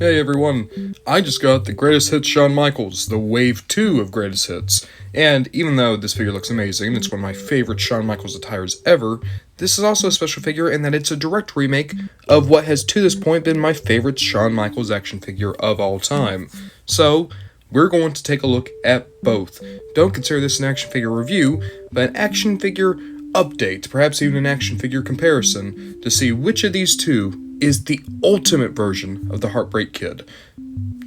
Hey everyone, I just got the Greatest Hits Shawn Michaels, the Wave 2 of Greatest Hits, and even though this figure looks amazing, it's one of my favorite Shawn Michaels attires ever, this is also a special figure in that it's a direct remake of what has to this point been my favorite Shawn Michaels action figure of all time. So, we're going to take a look at both. Don't consider this an action figure review, but an action figure update, perhaps even an action figure comparison, to see which of these two is the ultimate version of the Heartbreak Kid.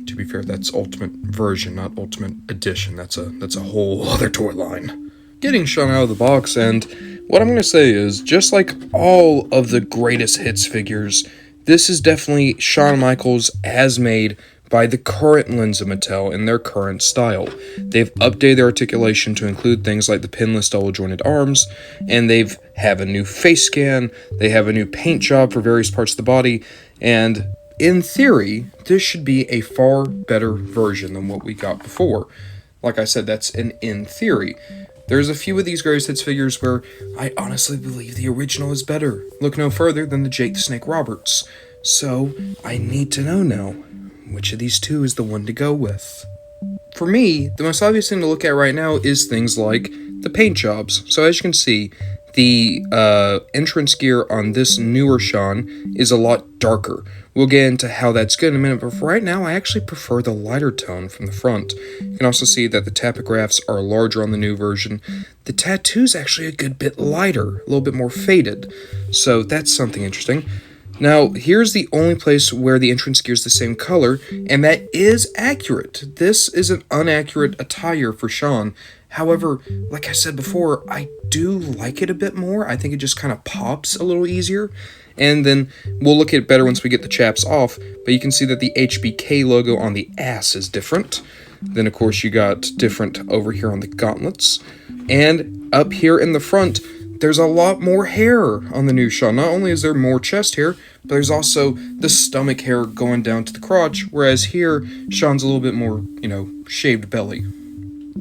To be fair, that's ultimate version, not ultimate edition. That's a whole other toy line. Getting Shawn out of the box, and what I'm going to say is, just like all of the greatest hits figures, this is definitely Shawn Michaels as made by the current lens of Mattel in their current style. They've updated their articulation to include things like the pinless double-jointed arms, and they've have a new face scan, they have a new paint job for various parts of the body, and in theory, this should be a far better version than what we got before. Like I said, that's an in theory. There's a few of these greatest hits figures where I honestly believe the original is better. Look no further than the Jake the Snake Roberts. So, I need to know now, which of these two is the one to go with? For me, the most obvious thing to look at right now is things like the paint jobs. So as you can see, the entrance gear on this newer Shawn is a lot darker. We'll get into how that's good in a minute, but for right now, I actually prefer the lighter tone from the front. You can also see that the tachographs are larger on the new version. The tattoo's actually a good bit lighter, a little bit more faded, so that's something interesting. Now, here's the only place where the entrance gear is the same color, and that is accurate. This is an inaccurate attire for Shawn. However, like I said before, I do like it a bit more. I think it just kind of pops a little easier. And then we'll look at it better once we get the chaps off, but you can see that the HBK logo on the ass is different. Then, of course, you got different over here on the gauntlets. And up here in the front, there's a lot more hair on the new Shawn. Not only is there more chest hair, but there's also the stomach hair going down to the crotch, whereas here, Shawn's a little bit more, shaved belly.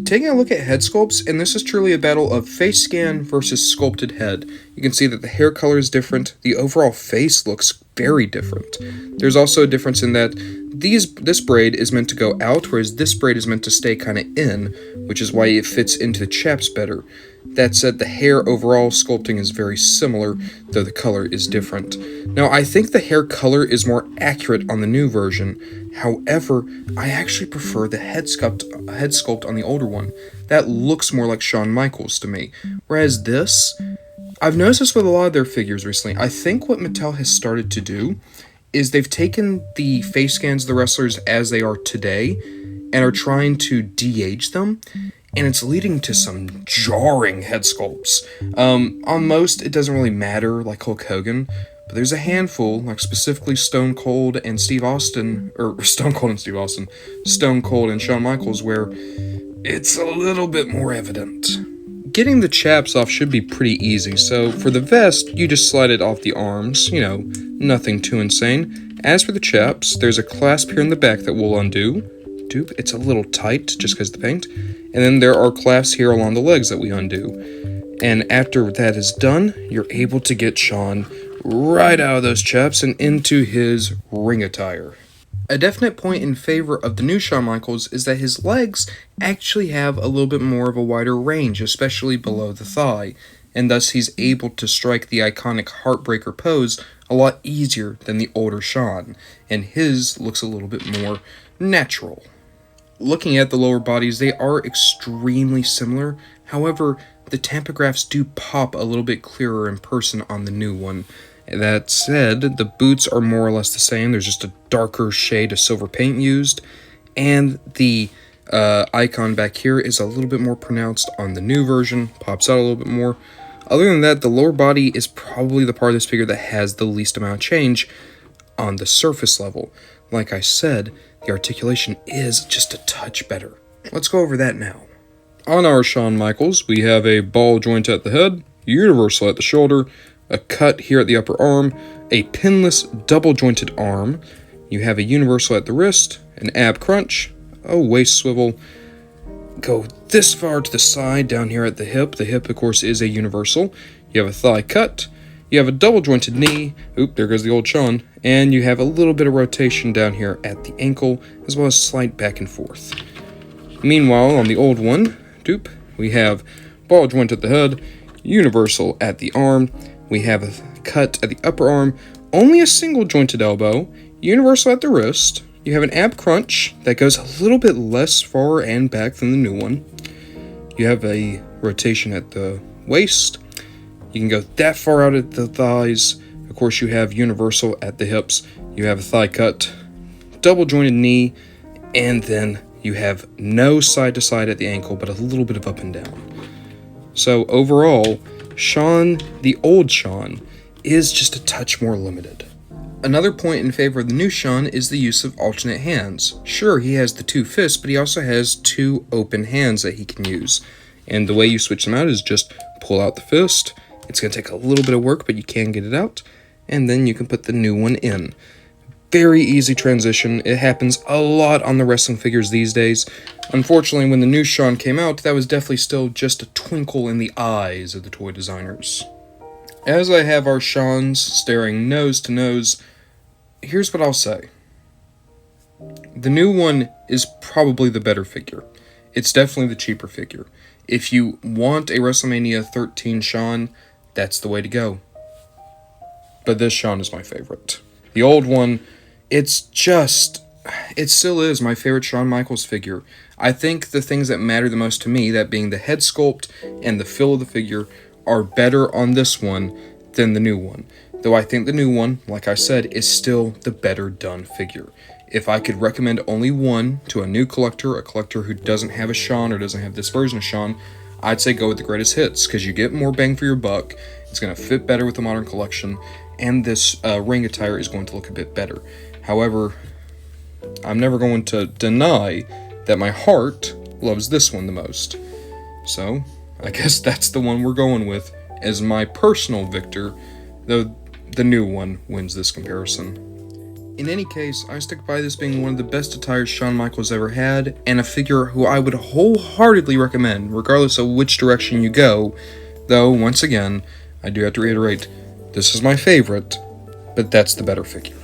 Taking a look at head sculpts, and this is truly a battle of face scan versus sculpted head. You can see that the hair color is different, the overall face looks very different. There's also a difference in that this braid is meant to go out, whereas this braid is meant to stay kind of in, which is why it fits into the chaps better. That said, the hair overall sculpting is very similar, though the color is different. Now, I think the hair color is more accurate on the new version. However, I actually prefer the head sculpt on the older one. That looks more like Shawn Michaels to me. Whereas this, I've noticed this with a lot of their figures recently. I think what Mattel has started to do is they've taken the face scans of the wrestlers as they are today and are trying to de-age them. And it's leading to some jarring head sculpts. On most, it doesn't really matter, like Hulk Hogan, but there's a handful, like specifically Stone Cold and Stone Cold and Shawn Michaels, where it's a little bit more evident. Getting the chaps off should be pretty easy, so for the vest, you just slide it off the arms, nothing too insane. As for the chaps, there's a clasp here in the back that we'll undo. It's a little tight just because of the paint. And then there are clasps here along the legs that we undo. And after that is done, you're able to get Shawn right out of those chaps and into his ring attire. A definite point in favor of the new Shawn Michaels is that his legs actually have a little bit more of a wider range, especially below the thigh, and thus he's able to strike the iconic Heartbreaker pose a lot easier than the older Shawn, and his looks a little bit more natural. Looking at the lower bodies, they are extremely similar. However, the tachographs do pop a little bit clearer in person on the new one. That said, the boots are more or less the same. There's just a darker shade of silver paint used. And the icon back here is a little bit more pronounced on the new version. Pops out a little bit more. Other than that, the lower body is probably the part of this figure that has the least amount of change on the surface level. Like I said, the articulation is just a touch better. Let's go over that now. On our Shawn Michaels, we have a ball joint at the head, universal at the shoulder, a cut here at the upper arm, a pinless double-jointed arm. You have a universal at the wrist, an ab crunch, a waist swivel. Go this far to the side down here at the hip. The hip, of course, is a universal. You have a thigh cut. You have a double jointed knee. Oop, there goes the old Shawn. And you have a little bit of rotation down here at the ankle, as well as slight back and forth. Meanwhile, on the old one, we have ball joint at the head, universal at the arm. We have a cut at the upper arm, only a single jointed elbow, universal at the wrist. You have an ab crunch that goes a little bit less far and back than the new one. You have a rotation at the waist. You can go that far out at the thighs. Of course, you have universal at the hips. You have a thigh cut, double jointed knee, and then you have no side to side at the ankle, but a little bit of up and down. So overall, Shawn, the old Shawn, is just a touch more limited. Another point in favor of the new Shawn is the use of alternate hands. Sure, he has the two fists, but he also has two open hands that he can use. And the way you switch them out is just pull out the fist. It's going to take a little bit of work, but you can get it out. And then you can put the new one in. Very easy transition. It happens a lot on the wrestling figures these days. Unfortunately, when the new Shawn came out, that was definitely still just a twinkle in the eyes of the toy designers. As I have our Shawns staring nose to nose, here's what I'll say. The new one is probably the better figure. It's definitely the cheaper figure. If you want a WrestleMania 13 Shawn, that's the way to go. But this Shawn is my favorite. The old one, it still is my favorite Shawn Michaels figure. I think the things that matter the most to me, that being the head sculpt and the feel of the figure, are better on this one than the new one. Though I think the new one, like I said, is still the better done figure. If I could recommend only one to a new collector, a collector who doesn't have a Shawn or doesn't have this version of Shawn, I'd say go with the greatest hits, because you get more bang for your buck, it's going to fit better with the modern collection, and this ring attire is going to look a bit better. However, I'm never going to deny that my heart loves this one the most. So, I guess that's the one we're going with as my personal victor, though the new one wins this comparison. In any case, I stick by this being one of the best attires Shawn Michaels ever had, and a figure who I would wholeheartedly recommend, regardless of which direction you go, though, once again, I do have to reiterate, this is my favorite, but that's the better figure.